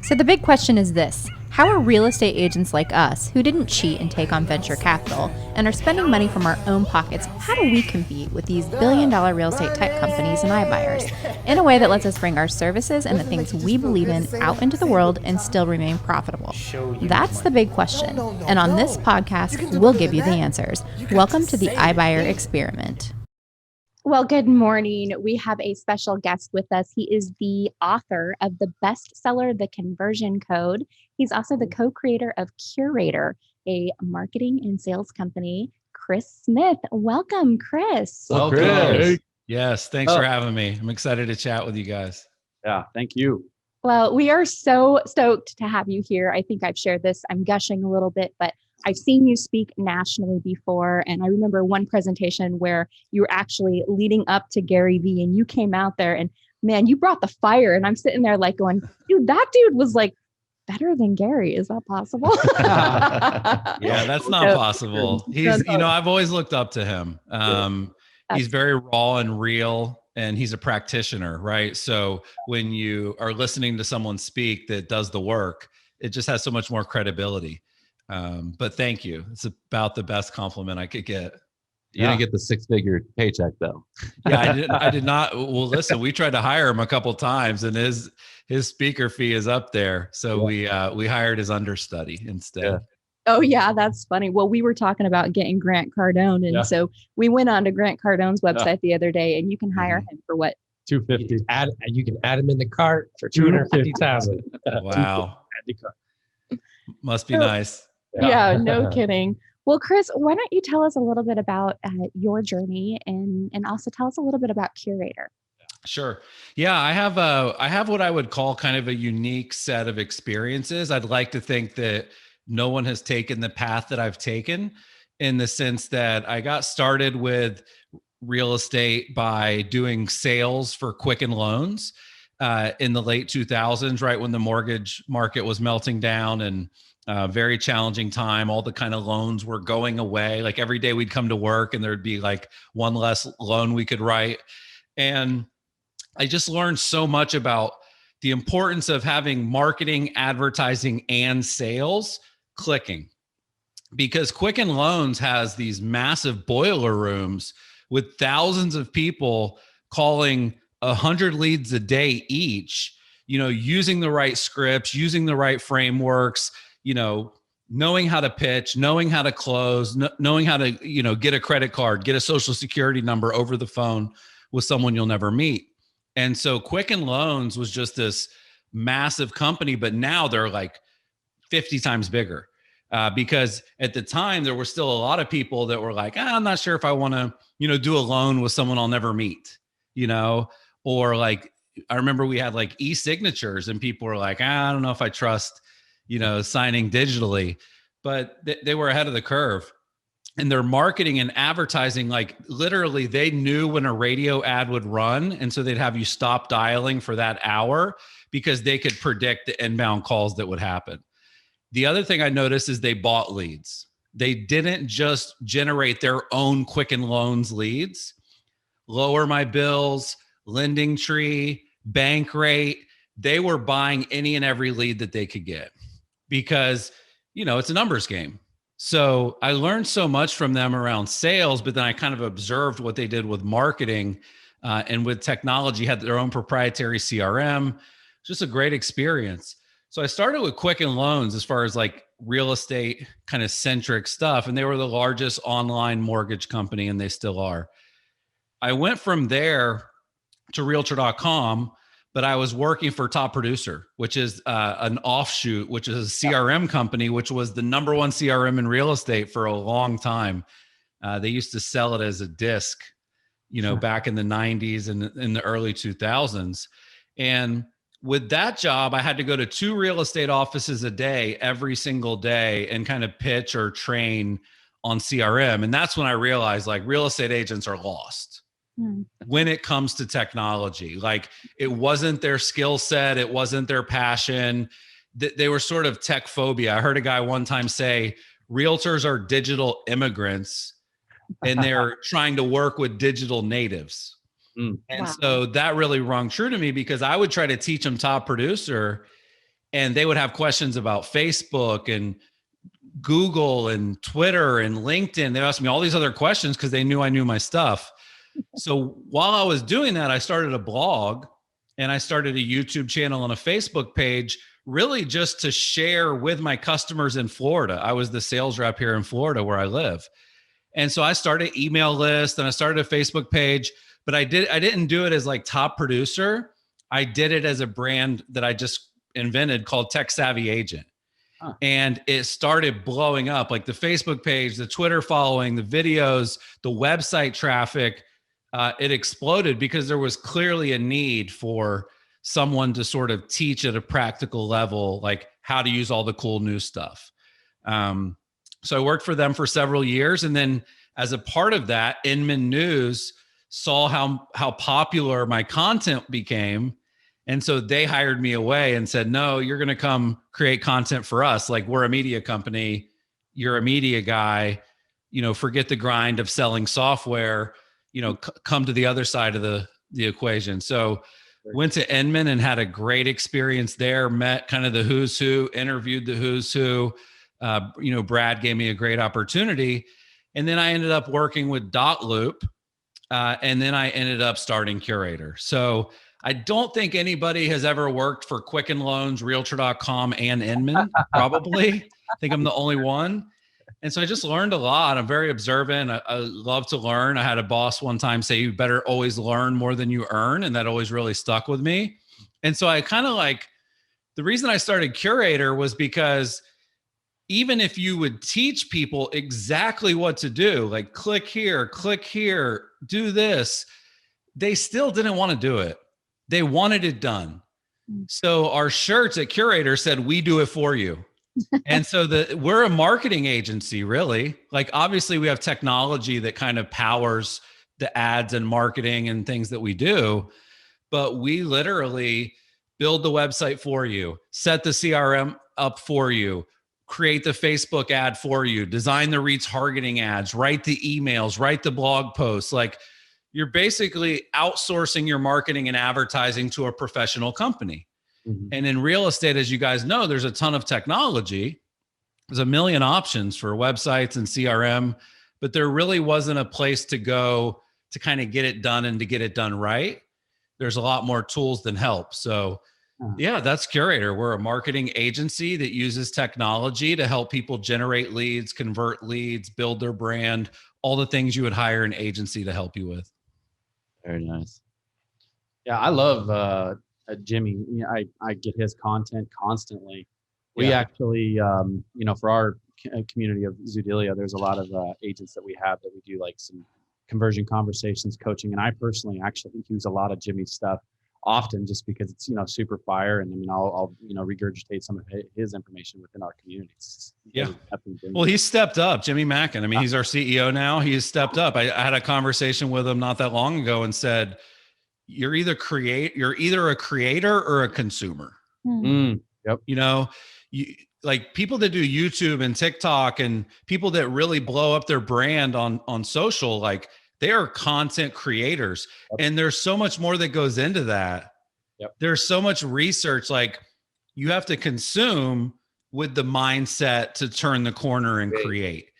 So the big question is this: how are real estate agents like us, who didn't cheat and take on venture capital and are spending money from our own pockets, how do we compete with these billion-dollar real estate tech companies and iBuyers in a way that lets us bring our services and the things we believe in out into the world and still remain profitable? That's the big question. And on this podcast, we'll give you the answers. Welcome to the iBuyer experiment. Well, good morning. We have a special guest with us. He is the author of the bestseller, The Conversion Code. He's also the co-creator of Curaytor, a marketing and sales company. Chris Smith. Welcome, Chris. Welcome. Chris. Yes, thanks for having me. I'm excited to chat with you guys. Yeah, thank you. Well, we are so stoked to have you here. I think I've shared this. I'm gushing a little bit, but I've seen you speak nationally before. And I remember one presentation where you were actually leading up to Gary Vee and you came out there and man, you brought the fire. And I'm sitting there like going, dude, that dude was like better than Gary. Is that possible? Yeah, that's not possible. I've always looked up to him. He's very raw and real, and he's a practitioner, right? So when you are listening to someone speak that does the work, it just has so much more credibility. But thank you. It's about the best compliment I could get. You didn't get the six-figure paycheck though. Yeah, I did not. Well, listen, we tried to hire him a couple of times and his speaker fee is up there. So we hired his understudy instead. Yeah. Oh yeah, that's funny. Well, we were talking about getting Grant Cardone. And so we went on to Grant Cardone's website the other day and you can hire him for what? $250. You can add him in the cart for $250,000. Wow. Must be nice. Yeah, no kidding. Well, Chris, why don't you tell us a little bit about your journey and also tell us a little bit about Curaytor? Sure. Yeah, I have what I would call kind of a unique set of experiences. I'd like to think that no one has taken the path that I've taken, in the sense that I got started with real estate by doing sales for Quicken Loans in the late 2000s, right when the mortgage market was melting down and very challenging time. All the kind of loans were going away. Like every day we'd come to work and there'd be like one less loan we could write. And I just learned so much about the importance of having marketing, advertising, and sales clicking, because Quicken Loans has these massive boiler rooms with thousands of people calling 100 leads a day each, using the right scripts, using the right frameworks, knowing how to pitch, knowing how to close, knowing how to, get a credit card, get a social security number over the phone with someone you'll never meet. And so Quicken Loans was just this massive company, but now they're like 50 times bigger because at the time there were still a lot of people that were like, I'm not sure if I want to, do a loan with someone I'll never meet, or like, I remember we had like e-signatures and people were like, I don't know if I trust, signing digitally, but they were ahead of the curve. And their marketing and advertising, like literally they knew when a radio ad would run. And so they'd have you stop dialing for that hour because they could predict the inbound calls that would happen. The other thing I noticed is they bought leads. They didn't just generate their own Quicken Loans leads, lower my bills, lending tree, bank rate. They were buying any and every lead that they could get because, it's a numbers game. So I learned so much from them around sales, but then I kind of observed what they did with marketing and with technology, had their own proprietary CRM, just a great experience. So I started with Quicken Loans as far as like real estate kind of centric stuff. And they were the largest online mortgage company, and they still are. I went from there to Realtor.com, but I was working for Top Producer, which is an offshoot, which is a CRM company, which was the number one CRM in real estate for a long time. They used to sell it as a disc, back in the 90s and in the early 2000s. And with that job, I had to go to 2 real estate offices a day, every single day, and kind of pitch or train on CRM. And that's when I realized like real estate agents are lost when it comes to technology. Like it wasn't their skill set. It wasn't their passion. They were sort of tech phobia. I heard a guy one time say, realtors are digital immigrants and they're trying to work with digital natives. And so that really rung true to me because I would try to teach them Top Producer and they would have questions about Facebook and Google and Twitter and LinkedIn. They asked me all these other questions because they knew I knew my stuff. So while I was doing that, I started a blog and I started a YouTube channel and a Facebook page, really just to share with my customers in Florida. I was the sales rep here in Florida where I live. And so I started an email list and I started a Facebook page, but I didn't do it as like top producer. I did it as a brand that I just invented called Tech Savvy Agent. And it started blowing up, like the Facebook page, the Twitter following, the videos, the website traffic. It exploded because there was clearly a need for someone to sort of teach at a practical level, like how to use all the cool new stuff. So I worked for them for several years. And then as a part of that, Inman News saw how popular my content became. And so they hired me away and said, no, you're going to come create content for us. Like, we're a media company. You're a media guy, forget the grind of selling software, come to the other side of the equation. So went to Inman and had a great experience there, met kind of the who's who, interviewed the who's who. Brad gave me a great opportunity. And then I ended up working with Dotloop. And then I ended up starting Curaytor. So I don't think anybody has ever worked for Quicken Loans, Realtor.com, and Inman, probably. I think I'm the only one. And so I just learned a lot. I'm very observant. I love to learn. I had a boss one time say, you better always learn more than you earn. And that always really stuck with me. And so I kind of the reason I started Curaytor was because even if you would teach people exactly what to do, like click here, do this, they still didn't want to do it. They wanted it done. So our shirts at Curaytor said, we do it for you. And so we're a marketing agency, really. Like, obviously we have technology that kind of powers the ads and marketing and things that we do, but we literally build the website for you, set the CRM up for you, create the Facebook ad for you, design the retargeting ads, write the emails, write the blog posts. Like, you're basically outsourcing your marketing and advertising to a professional company. Mm-hmm. And in real estate, as you guys know, there's a ton of technology. There's a million options for websites and CRM, but there really wasn't a place to go to kind of get it done and to get it done right. There's a lot more tools than help. So yeah, that's Curaytor. We're a marketing agency that uses technology to help people generate leads, convert leads, build their brand, all the things you would hire an agency to help you with. Very nice. Yeah, I love Jimmy. I get his content constantly. We actually, for our community of Zoodealio, there's a lot of agents that we have that we do like some conversion conversations, coaching, and I personally actually use a lot of Jimmy's stuff often, just because it's super fire, and I mean I'll regurgitate some of his information within our communities. Yeah. Well, he's stepped up, Jimmy Mackin. I mean, he's our CEO now. He's stepped up. I had a conversation with him not that long ago and said, you're either a creator or a consumer. Yep. Like people that do YouTube and TikTok and people that really blow up their brand on social, like, they are content creators. Yep. And there's so much more that goes into that. Yep. There's so much research. Like, you have to consume with the mindset to turn the corner and create.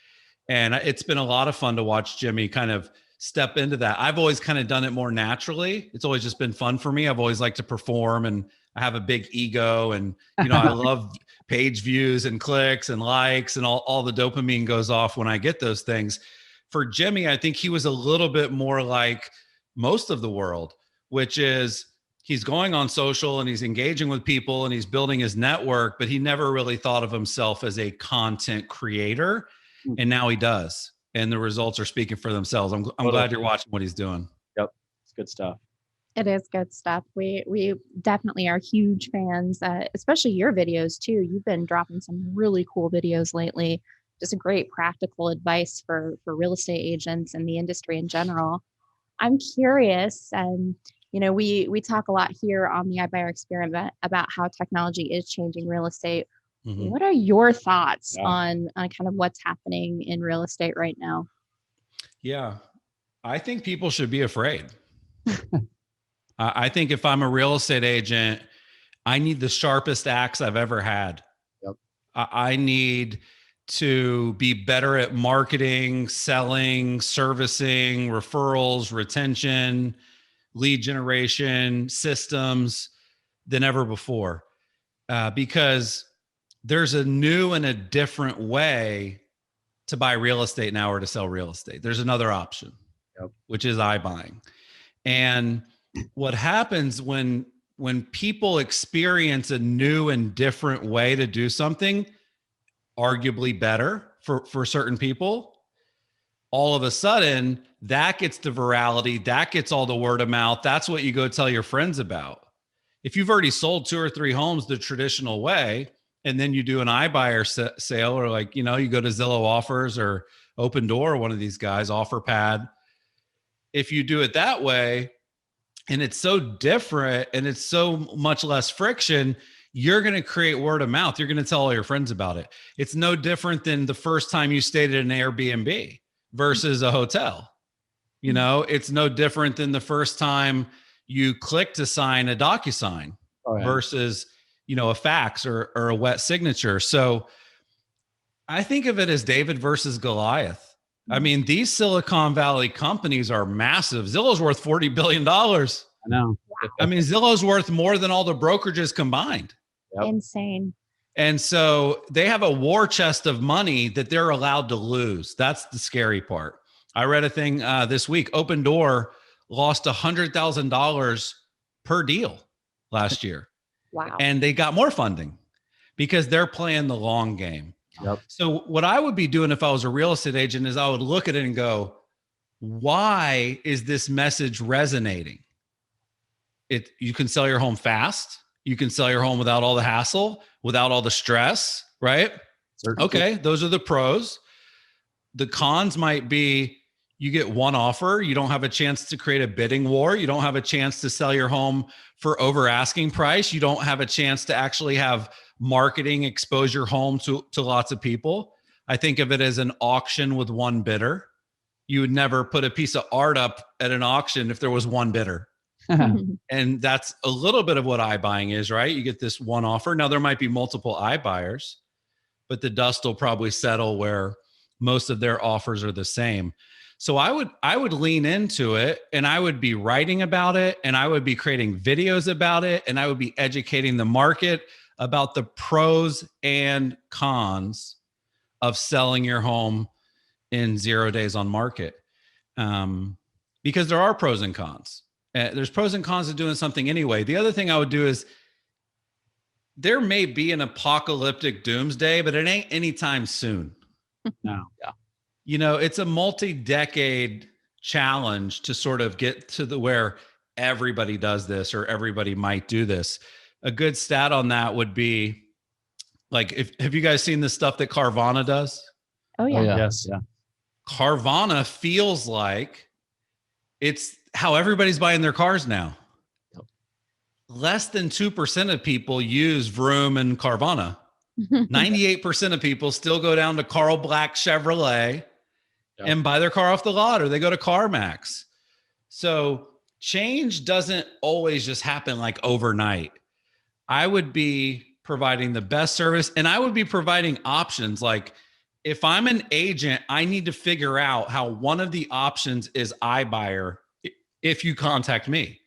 And it's been a lot of fun to watch Jimmy kind of step into that. I've always kind of done it more naturally. It's always just been fun for me. I've always liked to perform, and I have a big ego, and, I love page views and clicks and likes, and all the dopamine goes off when I get those things. For Jimmy, I think he was a little bit more like most of the world, which is he's going on social and he's engaging with people and he's building his network, but he never really thought of himself as a content creator. And now he does. And the results are speaking for themselves. I'm glad you're watching what he's doing. Yep. It's good stuff. It is good stuff. We definitely are huge fans, especially your videos too. You've been dropping some really cool videos lately. Just a great practical advice for real estate agents and the industry in general. I'm curious, and we talk a lot here on the iBuyer experiment about how technology is changing real estate. Mm-hmm. What are your thoughts on kind of what's happening in real estate right now? Yeah, I think people should be afraid. I think if I'm a real estate agent, I need the sharpest axe I've ever had. Yep. I need to be better at marketing, selling, servicing, referrals, retention, lead generation, systems than ever before. Because there's a new and a different way to buy real estate now or to sell real estate. There's another option, which is iBuying. And what happens when people experience a new and different way to do something, arguably better for certain people, all of a sudden that gets the virality, that gets all the word of mouth. That's what you go tell your friends about. If you've already sold 2 or 3 homes the traditional way, and then you do an iBuyer sale, or like, you go to Zillow Offers or Open Door, one of these guys, OfferPad. If you do it that way, and it's so different and it's so much less friction, you're going to create word of mouth. You're going to tell all your friends about it. It's no different than the first time you stayed at an Airbnb versus a hotel. It's no different than the first time you click to sign a DocuSign versus, a fax or a wet signature. So I think of it as David versus Goliath. I mean, these Silicon Valley companies are massive. Zillow's worth $40 billion. I know. I mean, Zillow's worth more than all the brokerages combined. Yep. Insane. And so they have a war chest of money that they're allowed to lose. That's the scary part. I read a thing this week. Open Door lost $100,000 per deal last year. Wow. And they got more funding because they're playing the long game. Yep. So what I would be doing if I was a real estate agent is I would look at it and go, why is this message resonating? You can sell your home fast. You can sell your home without all the hassle, without all the stress, right? Certainly. Okay, those are the pros. The cons might be you get one offer. You don't have a chance to create a bidding war. You don't have a chance to sell your home for over asking price. You don't have a chance to actually have marketing, expose your home to lots of people. I think of it as an auction with one bidder. You would never put a piece of art up at an auction if there was one bidder. And that's a little bit of what iBuying is, right? You get this one offer. Now there might be multiple iBuyers, but the dust will probably settle where most of their offers are the same. So I would lean into it, and I would be writing about it, and I would be creating videos about it, and I would be educating the market about the pros and cons of selling your home in 0 days on market. Because there are pros and cons. There's pros and cons of doing something anyway. The other thing I would do is there may be an apocalyptic doomsday, but it ain't anytime soon. No. Yeah. It's a multi-decade challenge to sort of get to where everybody does this or everybody might do this. A good stat on that would be like, have you guys seen the stuff that Carvana does? Oh yeah. Yes. Yeah. Carvana feels like it's how everybody's buying their cars now. Yep. Less than 2% of people use Vroom and Carvana. 98% of people still go down to Carl Black Chevrolet and buy their car off the lot, or they go to CarMax. So change doesn't always just happen like overnight. I would be providing the best service, and I would be providing options. Like if I'm an agent, I need to figure out how one of the options is iBuyer. If you contact me,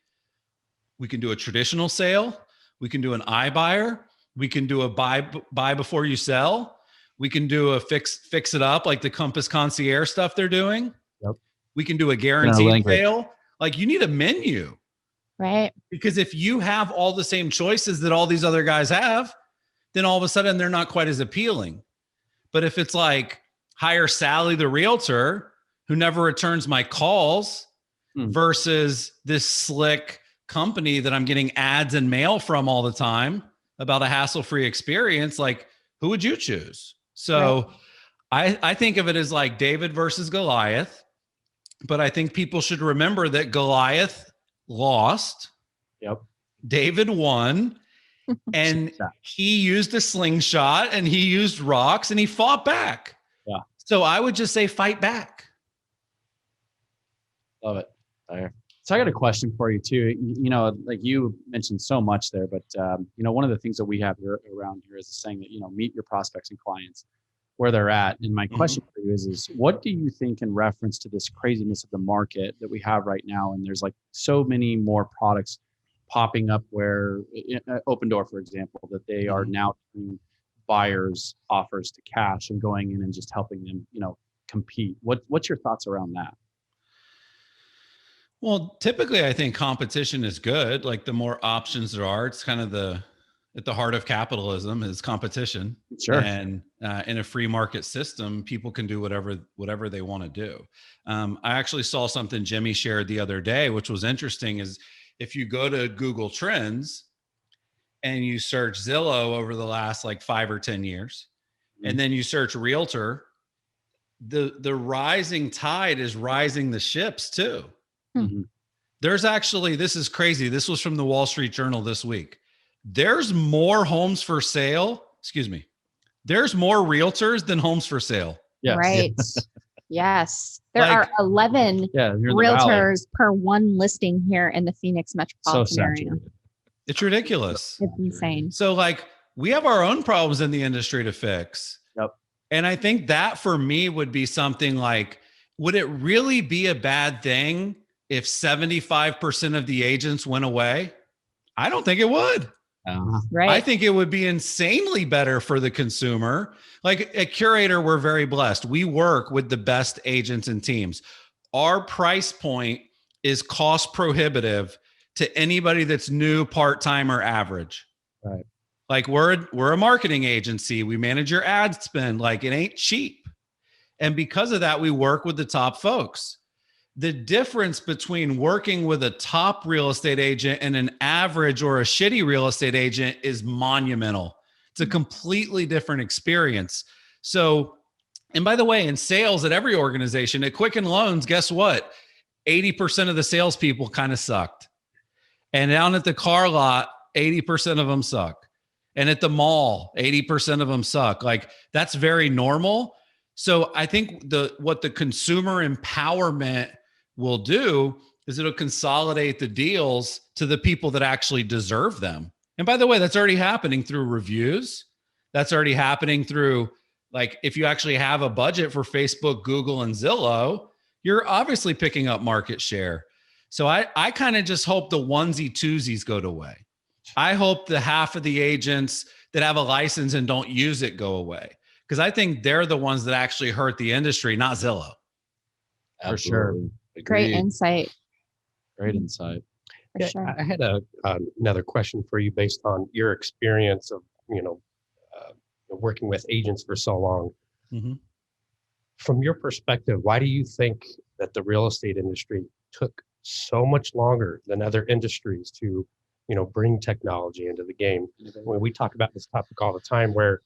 we can do a traditional sale. We can do an iBuyer. We can do a buy before you sell. We can do a fix it up, like the Compass Concierge stuff they're doing. Yep. We can do a guaranteed sale. Like you need a menu. Right. Because if you have all the same choices that all these other guys have, then all of a sudden they're not quite as appealing. But if it's like hire Sally the realtor who never returns my calls versus this slick company that I'm getting ads and mail from all the time about a hassle-free experience, like who would you choose? So I think of it as like David versus Goliath, but I think people should remember that Goliath lost. Yep. David won, and he used a slingshot and he used rocks and he fought back. Yeah. So I would just say fight back. Love it. There. So I got a question for you too. You know, like you mentioned so much there, but you know, one of the things that we have here around here is saying that, you know, meet your prospects and clients where they're at. And my question for you is what do you think in reference to this craziness of the market that we have right now? And there's like so many more products popping up where Open Door, for example, that they are now doing buyers offers to cash and going in and just helping them, you know, compete. What's your thoughts around that? Well, typically I think competition is good. Like the more options there are, it's kind of at the heart of capitalism is competition. Sure. And in a free market system, people can do whatever they want to do. I actually saw something Jimmy shared the other day, which was interesting is if you go to Google Trends and you search Zillow over the last like 5 or 10 years, and then you search Realtor, the rising tide is rising the ships too. There's actually, this is crazy. This was from the Wall Street Journal this week. There's more homes for sale. Excuse me. There's more realtors than homes for sale. Yes. Right. Yes. There Like- are 11 realtors per one listing here in the Phoenix metropolitan area. It's ridiculous. It's insane. So like we have our own problems in the industry to fix. Yep. And I think that for me would be something like, would it really be a bad thing if 75% of the agents went away? I don't think it would. Right. I think it would be insanely better for the consumer. Like at Curaytor, we're very blessed. We work with the best agents and teams. Our price point is cost prohibitive to anybody that's new, part-time, or average. Right. Like we're a marketing agency. We manage your ad spend. Like it ain't cheap. And because of that, we work with the top folks. The difference between working with a top real estate agent and an average or a shitty real estate agent is monumental. It's a completely different experience. So, and by the way, in sales at every organization, at Quicken Loans, guess what? 80% of the salespeople kind of sucked. And down at the car lot, 80% of them suck. And at the mall, 80% of them suck. Like that's very normal. So I think what the consumer empowerment will do is it'll consolidate the deals to the people that actually deserve them. And by the way, that's already happening through reviews. That's already happening through, like, if you actually have a budget for Facebook, Google, and Zillow, you're obviously picking up market share. So I kind of just hope the onesie twosies go away. I hope the half of the agents that have a license and don't use it go away. Because I think they're the ones that actually hurt the industry, not Zillow. For sure. Great insight. Great insight. For Yeah, sure. I had another question for you based on your experience of, working with agents for so long. Mm-hmm. From your perspective, why do you think that the real estate industry took so much longer than other industries to, bring technology into the game? When we talk about this topic all the time where,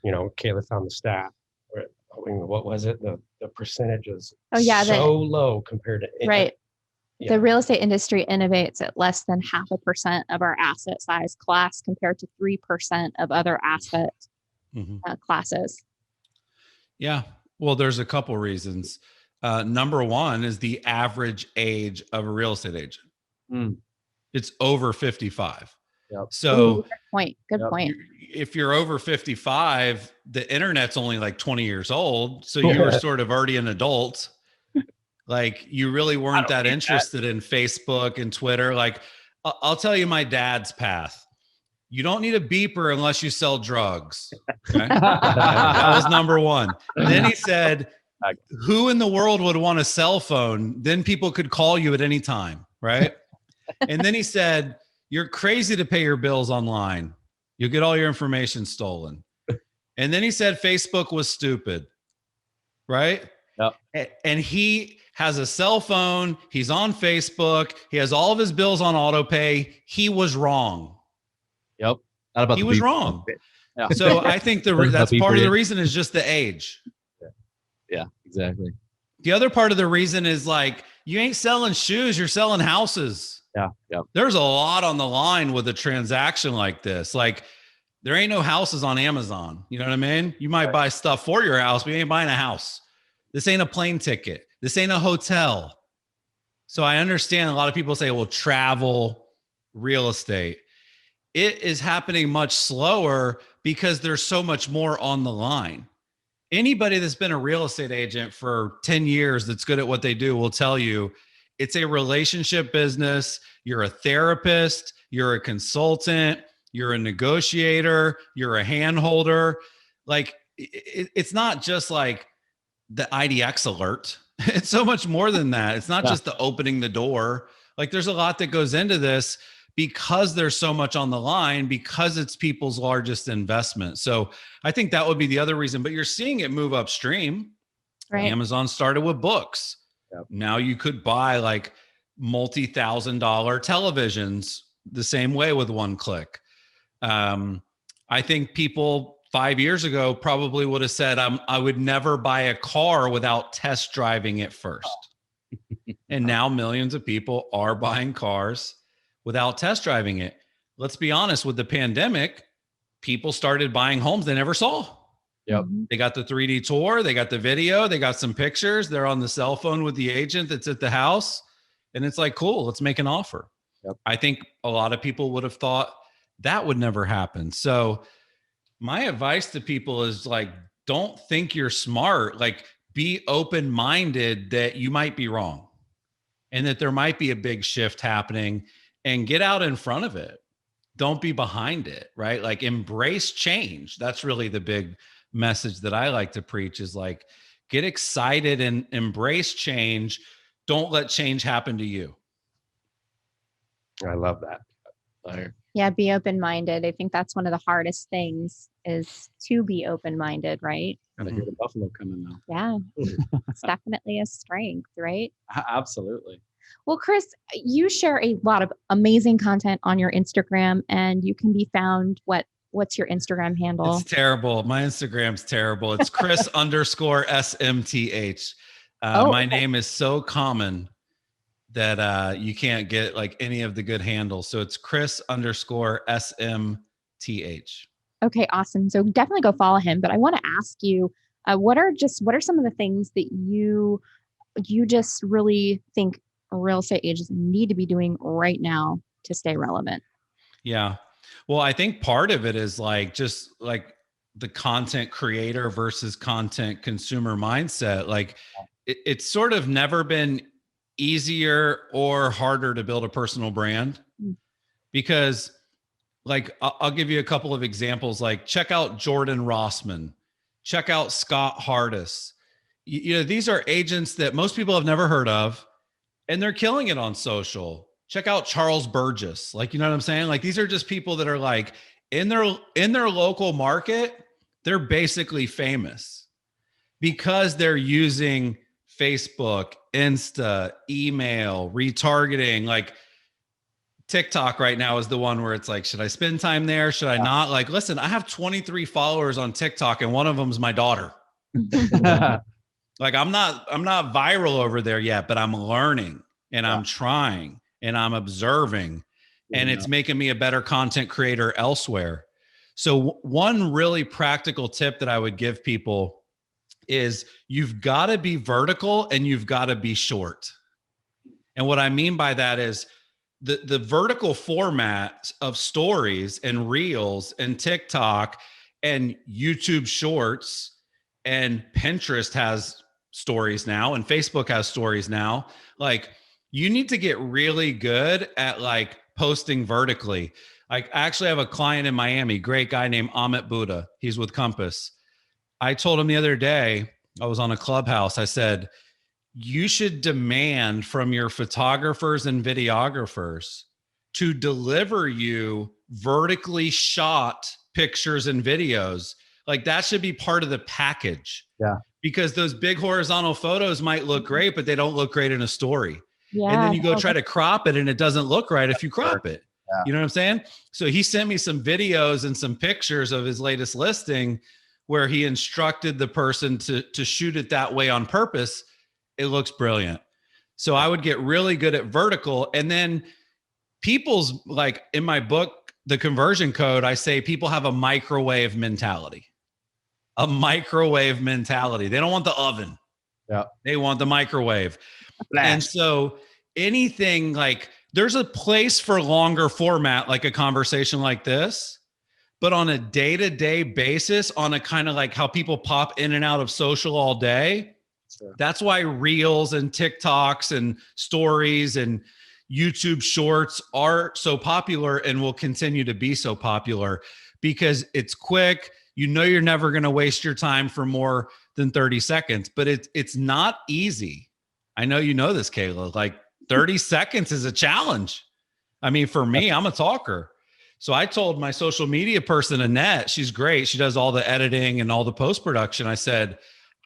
Kayla found the stat, where, what was it? The percentages so low compared to Right. Yeah. The real estate industry innovates at less than 0.5% of our asset size class compared to 3% of other asset classes. Yeah. Well, there's a couple reasons. Number one is the average age of a real estate agent. It's over 55. Yep. So Ooh, good point. If you're over 55, the internet's only like 20 years old. So you were sort of already an adult. Like you really weren't that interested in Facebook and Twitter. Like I'll tell you my dad's path. You don't need a beeper unless you sell drugs. Okay? That was number one. Then he said, who in the world would want a cell phone? Then people could call you at any time, right? And then he said, you're crazy to pay your bills online. You'll get all your information stolen. And then he said Facebook was stupid, right? Yep. And he has a cell phone. He's on Facebook. He has all of his bills on auto pay. He was wrong. Yep. Not about he was wrong. Yeah. So I think that's part of the reason is just the age. Yeah, exactly. The other part of the reason is like, you ain't selling shoes, you're selling houses. Yeah. Yep. There's a lot on the line with a transaction like this. Like there ain't no houses on Amazon. You know what I mean? You might buy stuff for your house, but you ain't buying a house. This ain't a plane ticket. This ain't a hotel. So I understand a lot of people say, well, travel, real estate. It is happening much slower because there's so much more on the line. Anybody that's been a real estate agent for 10 years that's good at what they do will tell you it's a relationship business. You're a therapist, you're a consultant, you're a negotiator, you're a handholder. Like it's not just like the IDX alert. It's so much more than that. It's not just the opening the door. Like there's a lot that goes into this because there's so much on the line, because it's people's largest investment. So I think that would be the other reason, but you're seeing it move upstream. Right. Amazon started with books. Yep. Now you could buy like multi-$1,000 televisions the same way with one click. I think people 5 years ago probably would have said, I would never buy a car without test driving it first. And now millions of people are buying cars without test driving it. Let's be honest, with the pandemic, people started buying homes they never saw. Yep. They got the 3D tour, they got the video, they got some pictures, they're on the cell phone with the agent that's at the house. And it's like, cool, let's make an offer. Yep. I think a lot of people would have thought that would never happen. So my advice to people is like, don't think you're smart. Like, be open-minded that you might be wrong and that there might be a big shift happening, and get out in front of it. Don't be behind it, right? Like, embrace change. That's really the big message that I like to preach, is like, get excited and embrace change. Don't let change happen to you. I love that. Yeah, be open-minded. I think that's one of the hardest things, is to be open-minded, right? Gotta hear the buffalo coming now. Yeah, it's definitely a strength, right? Absolutely. Well, Chris, you share a lot of amazing content on your Instagram, and you can be found, what's your Instagram handle? It's terrible. My Instagram's terrible. It's Chris _ SMTH. My name is so common that you can't get like any of the good handles. So it's Chris _ SMTH. Okay, awesome. So definitely go follow him. But I want to ask you, what are some of the things that you just really think real estate agents need to be doing right now to stay relevant? Yeah. Well, I think part of it is like, just like the content creator versus content consumer mindset. Like it's sort of never been easier or harder to build a personal brand, because like, I'll give you a couple of examples. Like, check out Jordan Rossman, check out Scott Hardis. You know, these are agents that most people have never heard of, and they're killing it on social. Check out Charles Burgess. Like, you know what I'm saying? Like, these are just people that are like in their local market, they're basically famous because they're using Facebook, Insta, email, retargeting. Like, TikTok right now is the one where it's like, should I spend time there? Should I not? Like, listen, I have 23 followers on TikTok, and one of them is my daughter. Like, I'm not viral over there yet, but I'm learning, and I'm trying, and I'm observing, and it's making me a better content creator elsewhere. So one really practical tip that I would give people is, you've got to be vertical and you've got to be short. And what I mean by that is, the vertical format of stories and reels and TikTok and YouTube shorts, and Pinterest has stories now, and Facebook has stories now. Like, you need to get really good at like posting vertically. Like, I actually have a client in Miami, great guy named Amit Buddha. He's with Compass. I told him the other day, I was on a Clubhouse. I said, you should demand from your photographers and videographers to deliver you vertically shot pictures and videos. Like, that should be part of the package. Yeah. Because those big horizontal photos might look great, but they don't look great in a story. Yeah. And then you go try to crop it, and it doesn't look right if you crop it. Yeah. You know what I'm saying? So he sent me some videos and some pictures of his latest listing where he instructed the person to shoot it that way on purpose. It looks brilliant. So I would get really good at vertical. And then people's, like, in my book, The Conversion Code, I say people have a microwave mentality. A microwave mentality. They don't want the oven. Yeah. They want the microwave. And so anything like there's a place for longer format, like a conversation like this, but on a day-to-day basis, on a kind of like how people pop in and out of social all day. Sure. That's why reels and TikToks and stories and YouTube shorts are so popular and will continue to be so popular, because it's quick. You know, you're never going to waste your time for more than 30 seconds, but it's not easy. I know you know this, Kayla, like 30 seconds is a challenge. I mean, for me, I'm a talker. So I told my social media person, Annette, she's great. She does all the editing and all the post-production. I said,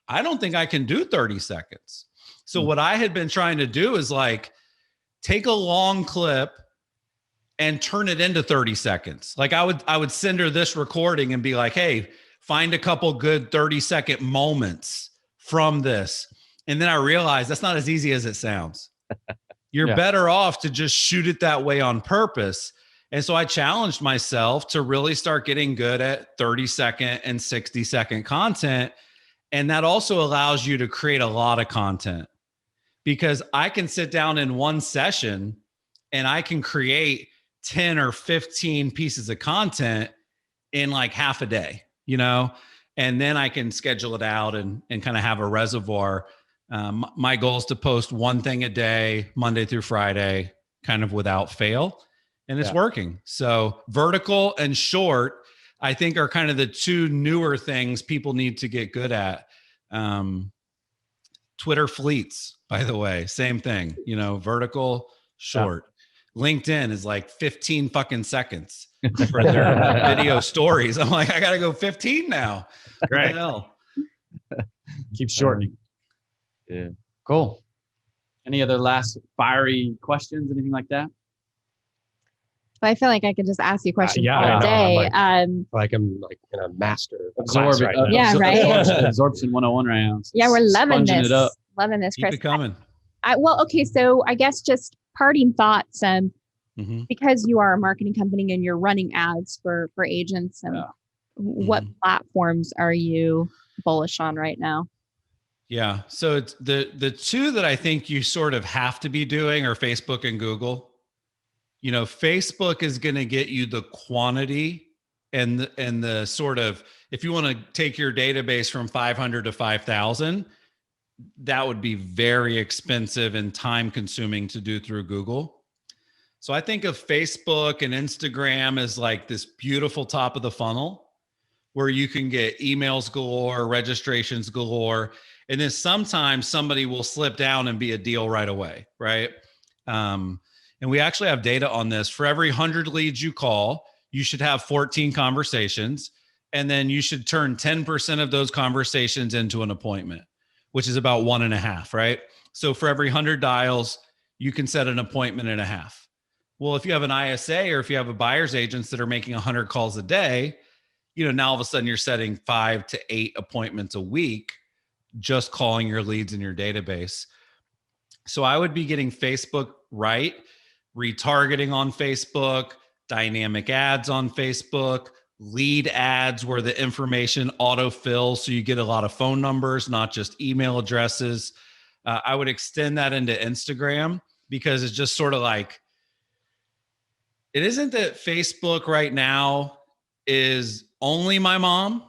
I don't think I can do 30 seconds. So what I had been trying to do is like, take a long clip and turn it into 30 seconds. Like I would send her this recording and be like, hey, find a couple good 30-second moments from this. And then I realized that's not as easy as it sounds. You're better off to just shoot it that way on purpose. And so I challenged myself to really start getting good at 30-second and 60-second content. And that also allows you to create a lot of content, because I can sit down in one session and I can create 10 or 15 pieces of content in like half a day, you know, and then I can schedule it out and kind of have a reservoir. My goal is to post one thing a day, Monday through Friday, kind of without fail. And it's working. So vertical and short, I think, are kind of the two newer things people need to get good at. Twitter fleets, by the way, same thing, you know, vertical, short. LinkedIn is like 15 fucking seconds for their video stories. I'm like, I got to go 15 now. Right. What the hell? Keep shortening. Yeah. Cool. Any other last fiery questions, anything like that? I feel like I could just ask you questions yeah, all I know. day. I'm like in a master Absorb class it. right now. Yeah, right. Absorption 101 right now. Yeah, we're loving Sponging this. it up. Loving this, Keep Chris. it coming. Well, okay. So I guess just parting thoughts. Mm-hmm. Because you are a marketing company and you're running ads for agents, and what platforms are you bullish on right now? Yeah. So it's the two that I think you sort of have to be doing are Facebook and Google. You know, Facebook is going to get you the quantity and the sort of, if you want to take your database from 500 to 5,000, that would be very expensive and time consuming to do through Google. So I think of Facebook and Instagram as like this beautiful top of the funnel where you can get emails galore, registrations galore, and then sometimes somebody will slip down and be a deal right away, right? And we actually have data on this. For every 100 leads you call, you should have 14 conversations, and then you should turn 10% of those conversations into an appointment, which is about 1.5, right? So for every 100 dials, you can set an appointment and a half. Well, if you have an ISA or if you have a buyer's agents that are making 100 calls a day, you know, now all of a sudden you're setting 5 to 8 appointments a week, just calling your leads in your database. So I would be getting Facebook right, retargeting on Facebook, dynamic ads on Facebook, lead ads where the information autofills so you get a lot of phone numbers, not just email addresses. I would extend that into Instagram because it's just sort of like, it isn't that Facebook right now is only my mom,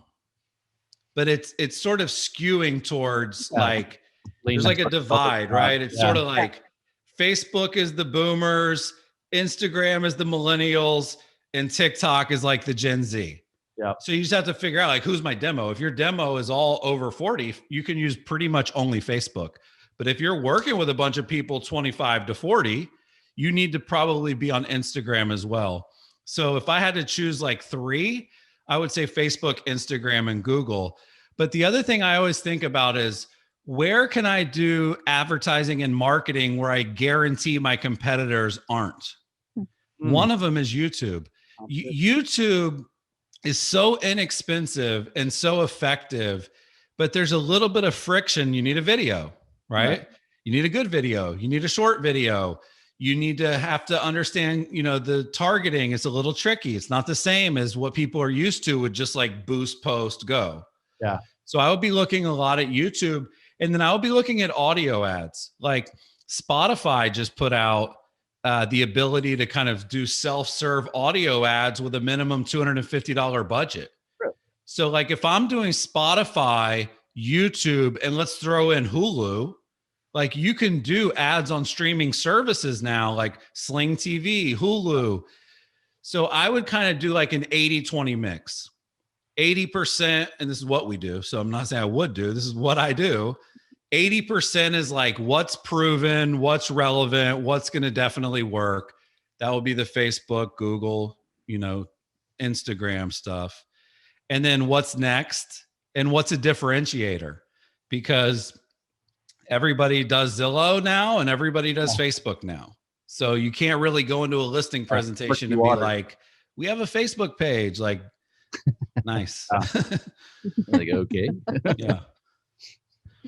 but it's sort of skewing towards like, there's like a divide, right? It's sort of like Facebook is the boomers, Instagram is the millennials, and TikTok is like the Gen Z. Yeah. So you just have to figure out like, who's my demo? If your demo is all over 40, you can use pretty much only Facebook. But if you're working with a bunch of people 25 to 40, you need to probably be on Instagram as well. So if I had to choose like 3, I would say Facebook, Instagram, and Google. But the other thing I always think about is, where can I do advertising and marketing where I guarantee my competitors aren't? One of them is YouTube. YouTube is so inexpensive and so effective, but there's a little bit of friction. You need a video, right? You need a good video. You need a short video. You need to have to understand, you know, the targeting is a little tricky. It's not the same as what people are used to with just like boost, post, go. Yeah. So I would be looking a lot at YouTube, and then I would be looking at audio ads. Like Spotify just put out the ability to kind of do self-serve audio ads with a minimum $250 budget. Really? So like if I'm doing Spotify, YouTube, and let's throw in Hulu, like you can do ads on streaming services now, like Sling TV, Hulu. So I would kind of do like an 80-20 mix. 80%, and this is what we do. So I'm not saying I would do, this is what I do. 80% is like what's proven, what's relevant, what's going to definitely work. That will be the Facebook, Google, Instagram stuff. And then what's next and what's a differentiator, because everybody does Zillow now and everybody does Facebook now. So you can't really go into a listing presentation and be like, we have a Facebook page. Like, nice. Like, okay. Yeah.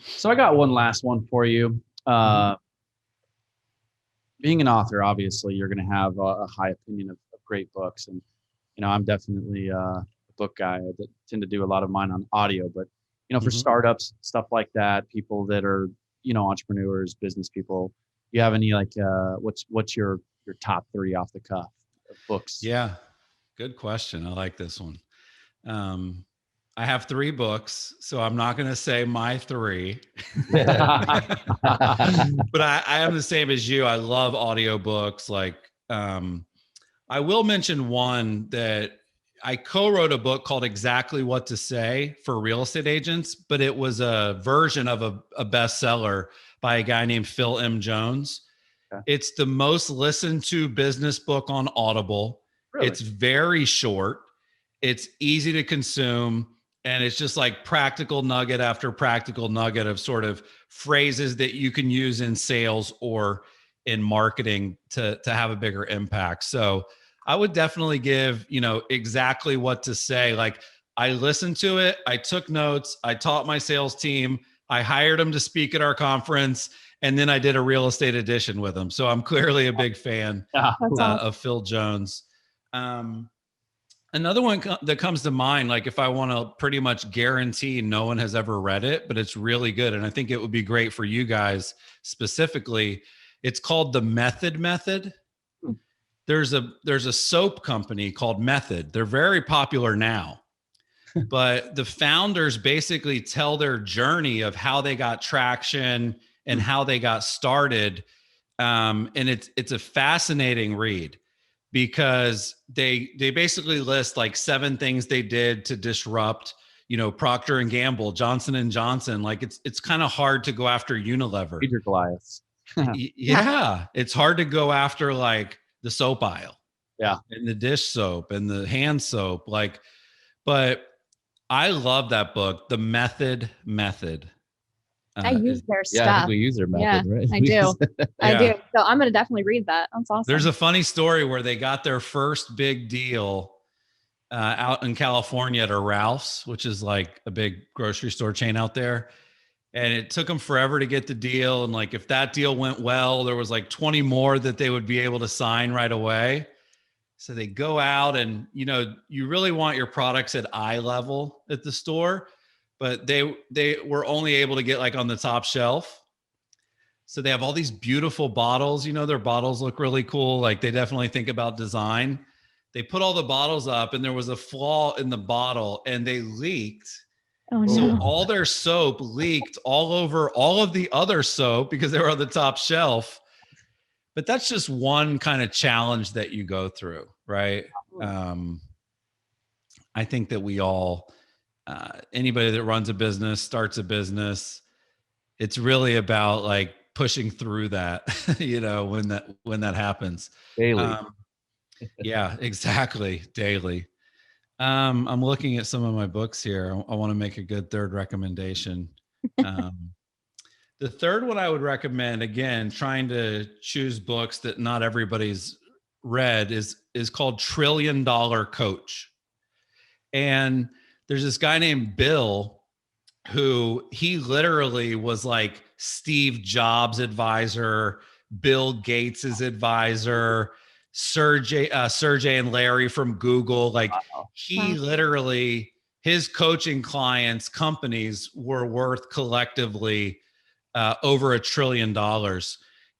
So I got one last one for you. Being an author, obviously, you're going to have a high opinion of great books. And, I'm definitely a book guy. I tend to do a lot of mine on audio. But, for startups, stuff like that, people that are, entrepreneurs, business people, you have any like, what's your top 3 off the cuff of books? Yeah. Good question. I like this one. I have 3 books, so I'm not going to say my 3, but I am the same as you. I love audiobooks. Like, I will mention one that I co-wrote a book called Exactly What to Say for real estate agents, but it was a version of a bestseller by a guy named Phil M. Jones. Okay. It's the most listened to business book on Audible. Really? It's very short. It's easy to consume. And it's just like practical nugget after practical nugget of sort of phrases that you can use in sales or in marketing to have a bigger impact. So I would definitely give, Exactly What to Say. Like I listened to it. I took notes. I taught my sales team. I hired them to speak at our conference. And then I did a real estate edition with them. So I'm clearly a big fan of Phil Jones. Another one that comes to mind, like if I want to pretty much guarantee no one has ever read it, but it's really good. And I think it would be great for you guys specifically. It's called The Method Method. There's a soap company called Method. They're very popular now, but the founders basically tell their journey of how they got traction and how they got started. And it's a fascinating read, because they basically list like 7 things they did to disrupt, Procter and Gamble, Johnson and Johnson. Like it's kind of hard to go after Unilever. Peter Goliath. Yeah. It's hard to go after like the soap aisle. Yeah. And the dish soap and the hand soap. But I love that book, The Method Method. I use their stuff. Yeah, I think we use their method, right? I do. I do. So I'm going to definitely read that. That's awesome. There's a funny story where they got their first big deal out in California at a Ralph's, which is like a big grocery store chain out there. And it took them forever to get the deal. And like, if that deal went well, there was like 20 more that they would be able to sign right away. So they go out and, you really want your products at eye level at the store, but they were only able to get like on the top shelf. So they have all these beautiful bottles, their bottles look really cool. Like they definitely think about design. They put all the bottles up and there was a flaw in the bottle and they leaked. Oh, no. So all their soap leaked all over all of the other soap because they were on the top shelf. But that's just one kind of challenge that you go through, right? I think that we all, anybody that runs a business, starts a business, it's really about like pushing through that, when that happens. Daily. Yeah, exactly. Daily. I'm looking at some of my books here. I want to make a good third recommendation. The third one I would recommend, again, trying to choose books that not everybody's read, is called $1 Trillion Coach. And there's this guy named Bill who he literally was like Steve Jobs' advisor, Bill Gates's advisor, Sergey and Larry from Google. Like he literally, his coaching clients, companies were worth collectively over $1 trillion.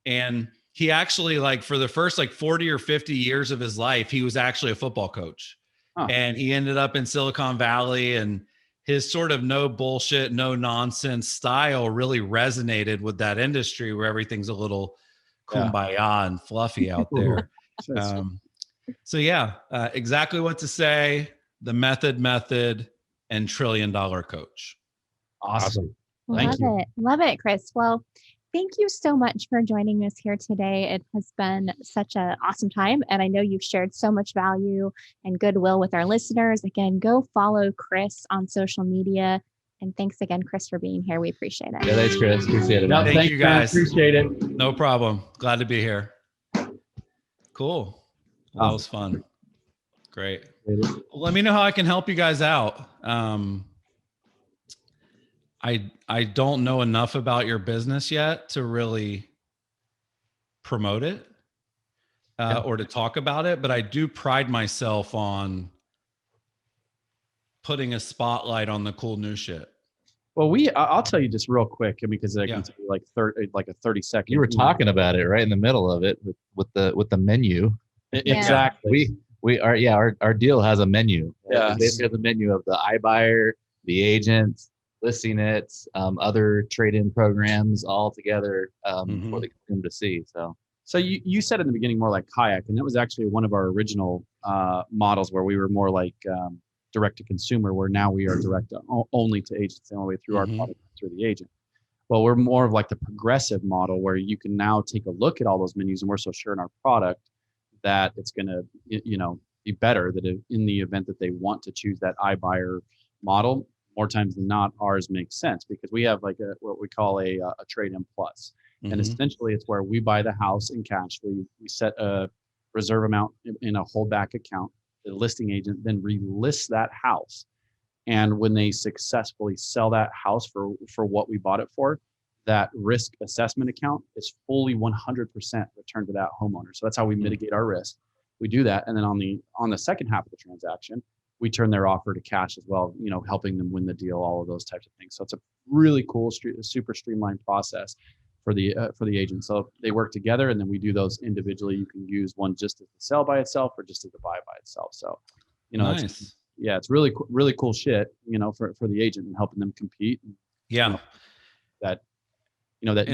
And he actually, like, for the first like 40 or 50 years of his life, he was actually a football coach. Huh. And he ended up in Silicon Valley, and his sort of no bullshit, no nonsense style really resonated with that industry where everything's a little kumbaya and fluffy out there. So yeah, exactly what to say, the method, and $1 trillion coach. Awesome. Love it. Love it, Chris. Well, thank you so much for joining us here today. It has been such an awesome time. And I know you've shared so much value and goodwill with our listeners. Again, go follow Chris on social media. And thanks again, Chris, for being here. We appreciate it. Yeah, thanks, Chris. Appreciate it. No, Thank thanks, you, man. guys. Appreciate it. No problem. Glad to be here. Cool. Well, that was fun. Great. Well, let me know how I can help you guys out. I don't know enough about your business yet to really promote it or to talk about it, but I do pride myself on putting a spotlight on the cool new shit. Well, I'll tell you just real quick because I can tell you like a 30-second. You were talking about it right in the middle of it with the menu. Exactly. Our deal has a menu. Yeah. It basically has a menu of the iBuyer, the agent, listing it, other trade-in programs all together for the consumer to see. So you said in the beginning more like kayak, and that was actually one of our original models where we were more like direct to consumer, where now we are direct only to agents all the way through our product through the agent. Well, we're more of like the progressive model where you can now take a look at all those menus, and we're so sure in our product that it's going to be better that in the event that they want to choose that iBuyer model, more times than not, ours makes sense because we have like what we call a trade-in plus. And essentially it's where we buy the house in cash. We set a reserve amount in a holdback account. The listing agent then relists that house. And when they successfully sell that house for what we bought it for, that risk assessment account is fully 100% returned to that homeowner. So that's how we mitigate our risk. We do that. And then on the second half of the transaction, we turn their offer to cash as well, helping them win the deal, all of those types of things. So it's a really cool, super streamlined process for the agent. So they work together, and then we do those individually. You can use one just as the sell by itself or just as the buy by itself. So, nice. It's really cool shit, for the agent and helping them compete. And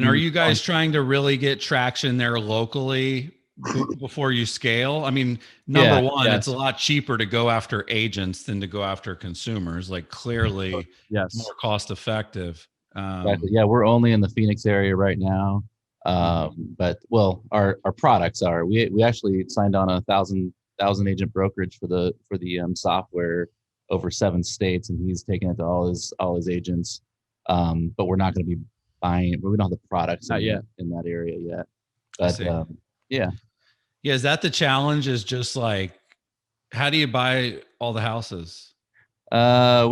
are you guys trying to really get traction there locally before you scale? I mean, number one, it's a lot cheaper to go after agents than to go after consumers. Like clearly, more cost effective. Exactly. Yeah, we're only in the Phoenix area right now. But our products are. We actually signed on 1,000 agent brokerage for the software over 7 states, and he's taking it to all his agents. But we're not going to be buying it. We don't have the products in that area yet. But is that the challenge? Is just like, how do you buy all the houses? We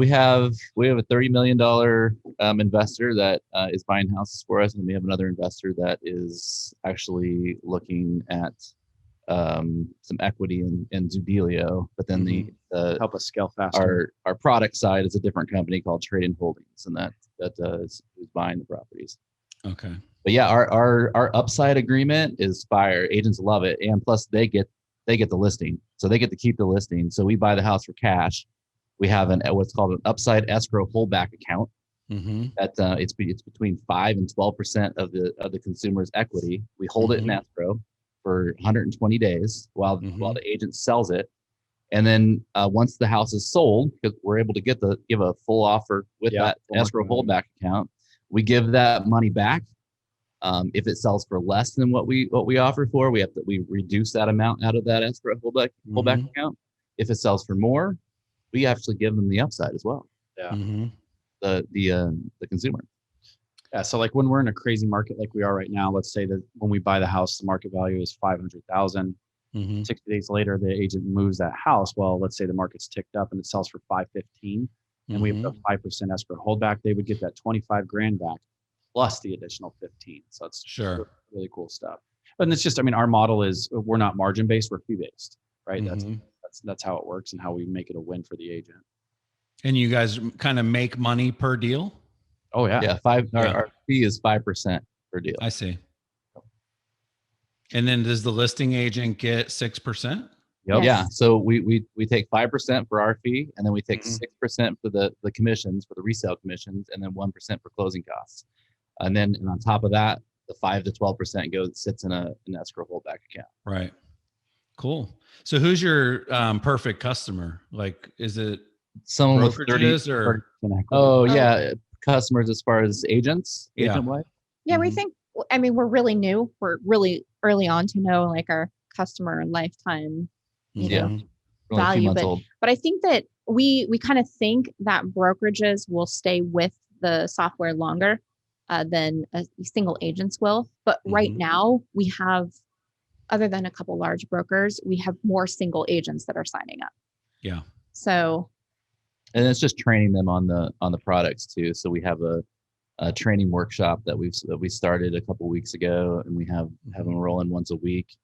have a $30 million investor that is buying houses for us, and we have another investor that is actually looking at some equity in Zoodealio. But then the help us scale faster. Our product side is a different company called Trade-in Holdings, and that is buying the properties. Okay. But yeah, our upside agreement is fire. Agents love it, and plus they get the listing, so they get to keep the listing. So we buy the house for cash. We have what's called an upside escrow holdback account. That it's between 5 and 12% of the consumer's equity. We hold it in escrow for 120 days while the agent sells it, and then once the house is sold, because we're able to give a full offer with that escrow holdback account, we give that money back. If it sells for less than what we offer for, we reduce that amount out of that escrow holdback account. If it sells for more, we actually give them the upside as well. The consumer. Yeah. So like when we're in a crazy market like we are right now, let's say that when we buy the house, the market value is 500,000. 60 days later, the agent moves that house. Well, let's say the market's ticked up and it sells for 515, and we have the 5% escrow holdback. They would get that 25 grand back plus the additional 15. So it's really cool stuff. And it's just, our model is we're not margin based, we're fee based, right? That's how it works and how we make it a win for the agent. And you guys kind of make money per deal? Oh yeah. Yeah. Our fee is 5% per deal. I see. And then does the listing agent get 6%? Yep. Yeah. So we take 5% for our fee, and then we take Mhm. 6% for the commissions, for the resale commissions, and then 1% for closing costs. And then on top of that, the 5 to 12% sits in an escrow holdback account. Right. Cool. So who's your perfect customer? Like, is it Someone with brokerages or? 30% equity. Oh yeah, customers as far as agents, Yeah. agent wise. Yeah, we Mhm. think, I mean, we're really new. We're really early on to know like our customer lifetime, you Yeah. know, Mhm. We're only a few value. months old. But I think that we kind of think that brokerages will stay with the software longer than single agents will. But right Mhm. now we have, other than a couple large brokers, we have more single agents that are signing up. Yeah. So And it's just training them on the products too. So we have a training workshop that we started a couple weeks ago, and we have them rolling once a week,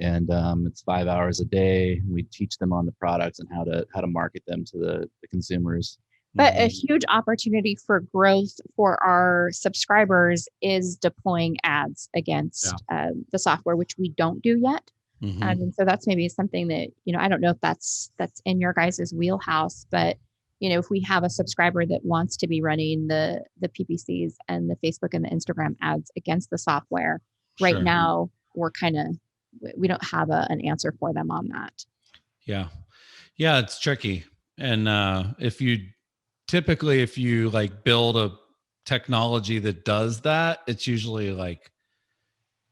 and it's 5 hours a day. We teach them on the products and how to market them to the consumers. but a Mhm. huge opportunity for growth for our subscribers is deploying ads against the software, which we don't do yet. Mhm. And so that's maybe something that, I don't know if that's in your guys' wheelhouse, but if we have a subscriber that wants to be running the PPCs and the Facebook and the Instagram ads against the software, right Sure. now we're we don't have an answer for them on that. Yeah. Yeah, it's tricky. And if you like build a technology that does that, it's usually like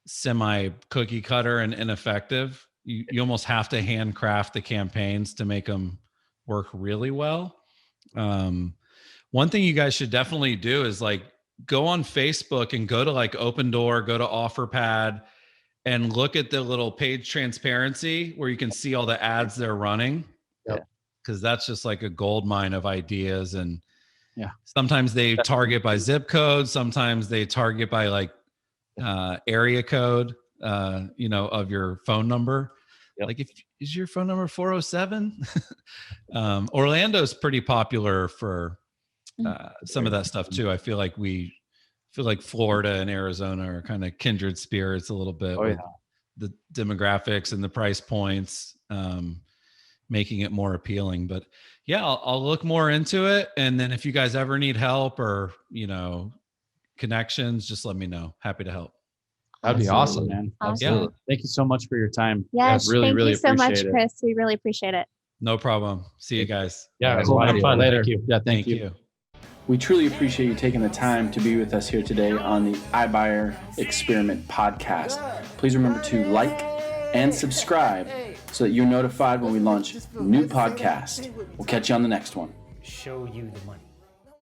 semi cookie cutter and ineffective. You almost have to handcraft the campaigns to make them work really well. One thing you guys should definitely do is like go on Facebook and go to like Open Door, go to OfferPad, and look at the little page transparency where you can see all the ads they're running. Yep. Because that's just like a gold mine of ideas. And Yeah. sometimes they target by zip code, sometimes they target by like area code, of your phone number. Yep. Like, is your phone number 407? Orlando's pretty popular for some of that stuff too. I feel like Florida and Arizona are kind of kindred spirits a little bit with the demographics and the price points, making it more appealing. But yeah, I'll look more into it. And then if you guys ever need help or, connections, just let me know. Happy to help. That'd be awesome, man. Awesome. Absolutely. Thank you so much for your time. Yes, really, thank really you so much, appreciate it. Chris. We really appreciate it. No problem. See you guys. Yeah, it was a Cool. lot of fun. Later. Thank you. Yeah, Thank you. We truly appreciate you taking the time to be with us here today on the iBuyer Experiment podcast. Please remember to like and subscribe so that you're notified when we launch new podcasts. We'll catch you on the next one. Show you the money.